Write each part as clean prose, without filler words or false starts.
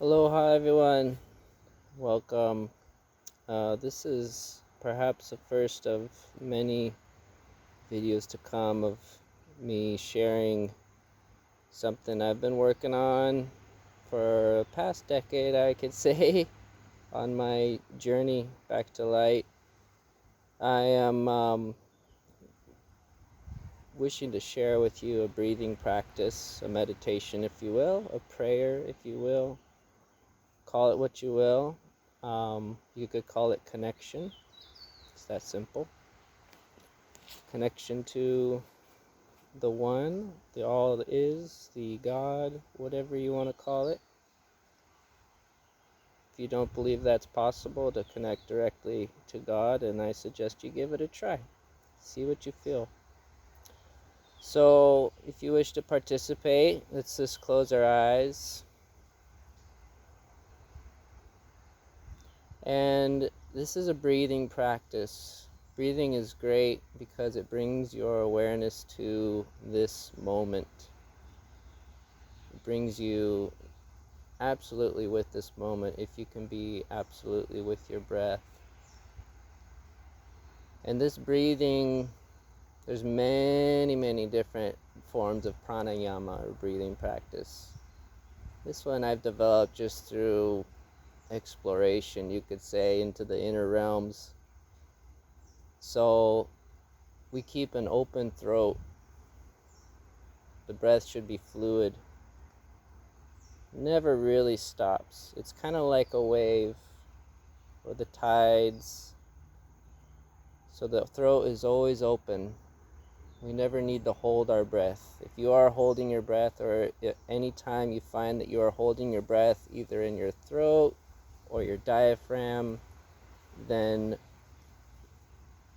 Aloha everyone, welcome. This is perhaps the first of many videos to come of me sharing something I've been working on for the past decade, I could say, on my journey back to light. I am wishing to share with you a breathing practice, a meditation if you will, a prayer if you will. Call it what you will. You could call it connection. It's that simple. Connection to the one, the all that is, the God, whatever you want to call it. If you don't believe that's possible to connect directly to God, then I suggest you give it a try. See what you feel. So, if you wish to participate, let's just close our eyes. And this is a breathing practice. Breathing is great because it brings your awareness to this moment. It brings you absolutely with this moment if you can be absolutely with your breath. And this breathing, there's many different forms of pranayama or breathing practice. This one I've developed just through exploration, you could say, into the inner realms. So we keep an open throat. The breath should be fluid. Never really stops. It's kind of like a wave or the tides. So the throat is always open. We never need to hold our breath. If you are holding your breath, or any time you find that you are holding your breath either in your throat or your diaphragm, then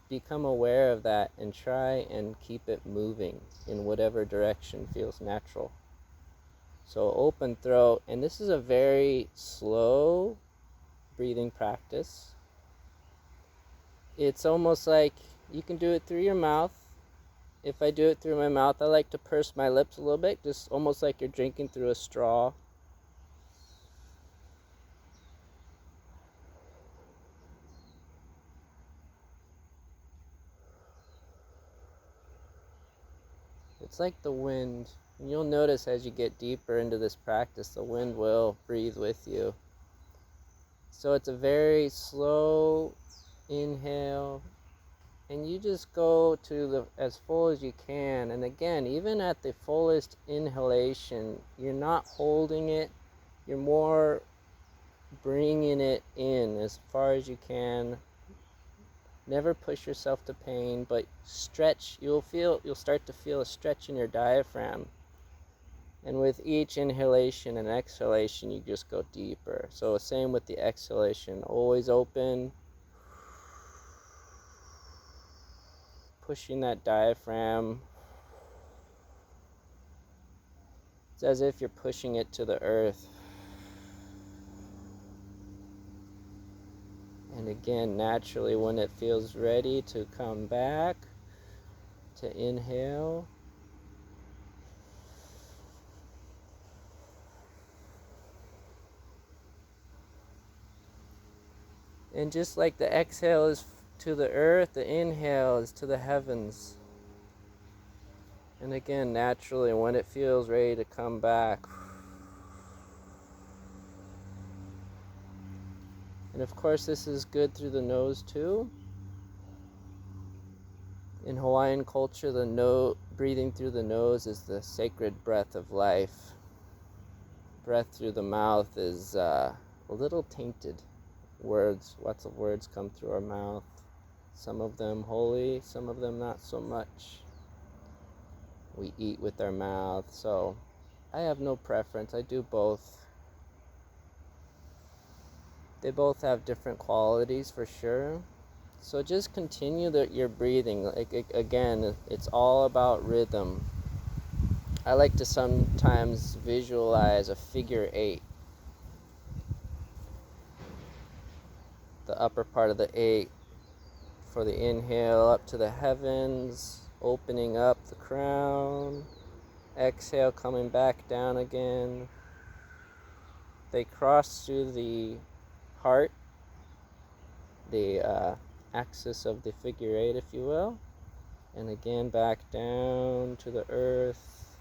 become aware of that and try and keep it moving in whatever direction feels natural. So open throat, and this is a very slow breathing practice. It's almost like you can do it through your mouth. If I do it through my mouth, I like to purse my lips a little bit, just almost like you're drinking through a straw. It's like the wind. And you'll notice as you get deeper into this practice, the wind will breathe with you. So it's a very slow inhale, and you just go to the as full as you can. And again, even at the fullest inhalation, you're not holding it, you're more bringing it in as far as you can. Never push yourself to pain, but stretch. You'll start to feel a stretch in your diaphragm. And with each inhalation and exhalation, you just go deeper. So same with the exhalation, always open, pushing that diaphragm. It's as if you're pushing it to the earth. And again, naturally, when it feels ready to come back, to inhale. And just like the exhale is to the earth, the inhale is to the heavens. And again, naturally, when it feels ready to come back. And of course, this is good through the nose too. In Hawaiian culture, breathing through the nose is the sacred breath of life. Breath through the mouth is a little tainted. Lots of words come through our mouth. Some of them holy, some of them not so much. We eat with our mouth, so I have no preference. I do both. They both have different qualities for sure. So just continue your breathing. Again, it's all about rhythm. I like to sometimes visualize a figure 8. The upper part of the 8 for the inhale up to the heavens, opening up the crown. Exhale, coming back down again. they cross through the heart, the axis of the figure eight, if you will, and again back down to the earth.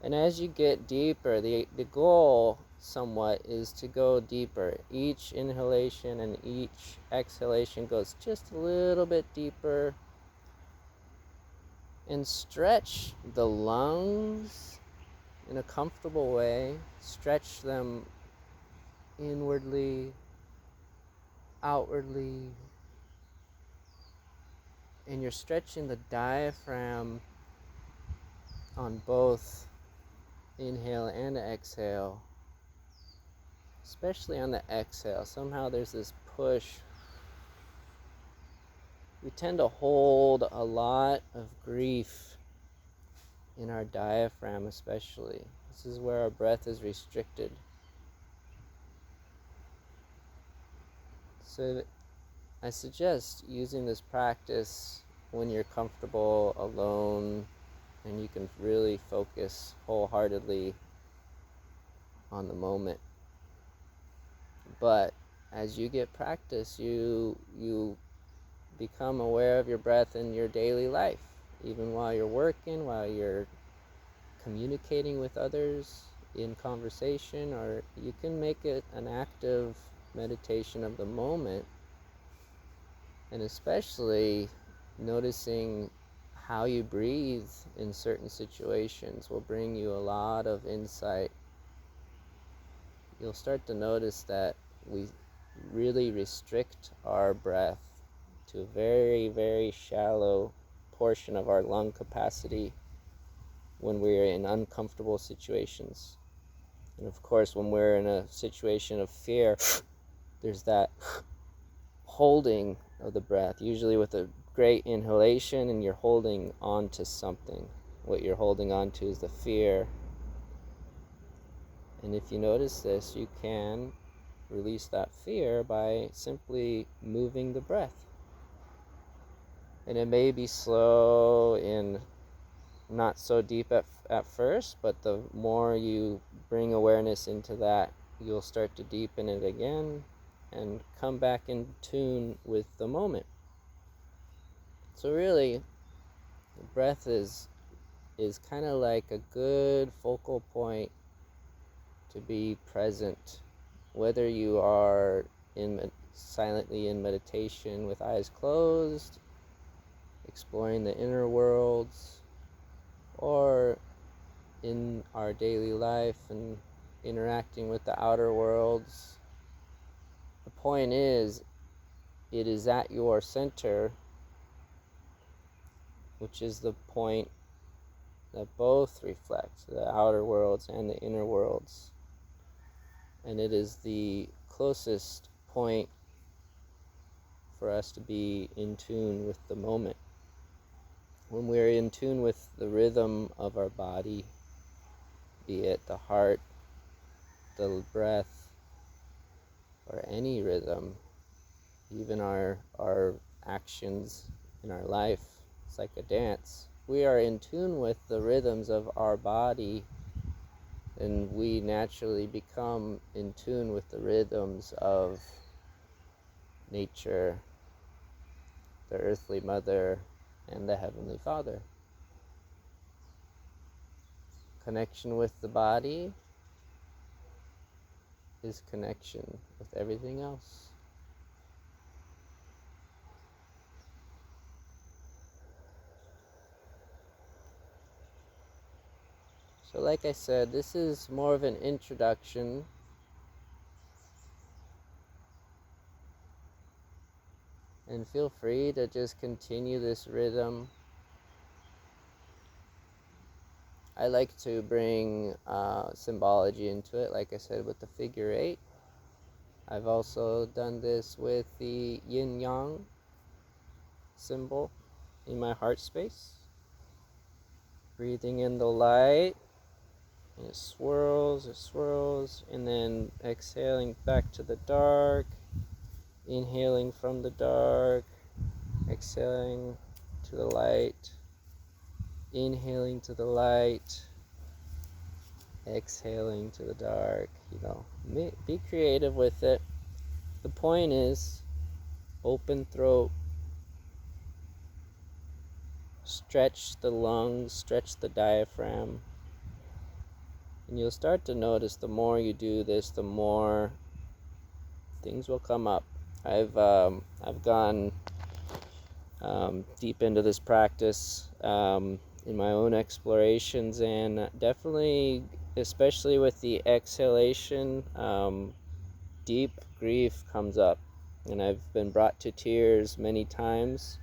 And as you get deeper, the goal somewhat is to go deeper. Each inhalation and each exhalation goes just a little bit deeper, and stretch the lungs in a comfortable way. Stretch them inwardly, outwardly, and you're stretching the diaphragm on both inhale and exhale, especially on the exhale. Somehow there's this push. We tend to hold a lot of grief in our diaphragm, especially. This is where our breath is restricted. So I suggest using this practice when you're comfortable alone and you can really focus wholeheartedly on the moment. But as you get practice, you become aware of your breath in your daily life, even while you're working, while you're communicating with others in conversation, or you can make it an active meditation of the moment. And especially noticing how you breathe in certain situations will bring you a lot of insight. You'll start to notice that we really restrict our breath to a very, very shallow portion of our lung capacity when we're in uncomfortable situations. And of course, when we're in a situation of fear, there's that holding of the breath, usually with a great inhalation, and you're holding on to something. What you're holding on to is the fear. And if you notice this, you can release that fear by simply moving the breath. And it may be slow and not so deep at first, but the more you bring awareness into that, you'll start to deepen it again and come back in tune with the moment. So really, the breath is kind of like a good focal point to be present, whether you are silently in meditation with eyes closed, exploring the inner worlds, or in our daily life and interacting with the outer worlds. The point is, it is at your center, which is the point that both reflect the outer worlds and the inner worlds. And it is the closest point for us to be in tune with the moment. When we're in tune with the rhythm of our body, be it the heart, the breath, or any rhythm, even our actions in our life, it's like a dance. We are in tune with the rhythms of our body, and we naturally become in tune with the rhythms of nature, the earthly mother, and the heavenly Father. Connection with the body is connection with everything else. So like I said, this is more of an introduction. And feel free to just continue this rhythm. I like to bring symbology into it, like I said, with the figure eight. I've also done this with the yin-yang symbol in my heart space. Breathing in the light, and it swirls, and then exhaling back to the dark, inhaling from the dark, exhaling to the light, inhaling to the light, exhaling to the dark. Be creative with it. The point is open throat, stretch the lungs, stretch the diaphragm, and you'll start to notice the more you do this, the more things will come up. I've gone deep into this practice in my own explorations, and definitely, especially with the exhalation, deep grief comes up, and I've been brought to tears many times.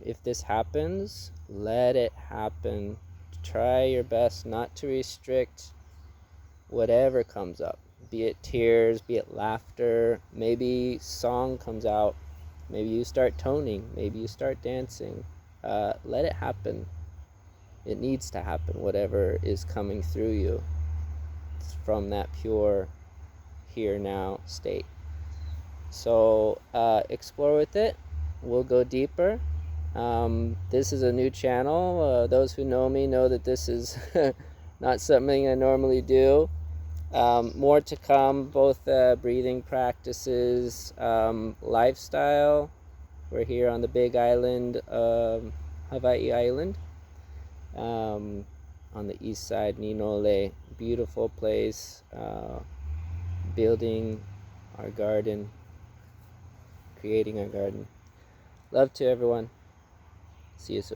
If this happens, let it happen. Try your best not to restrict whatever comes up, be it tears, be it laughter, maybe song comes out, maybe you start toning, maybe you start dancing. Let it happen. It needs to happen, whatever is coming through you. It's from that pure here now state. So explore with it. We'll go deeper. This is a new channel. Those who know me know that this is not something I normally do. More to come, both breathing practices, lifestyle. We're here on the big island, Hawaii Island, on the east side, Ninole. Beautiful place, building our garden, creating our garden. Love to everyone. See you soon.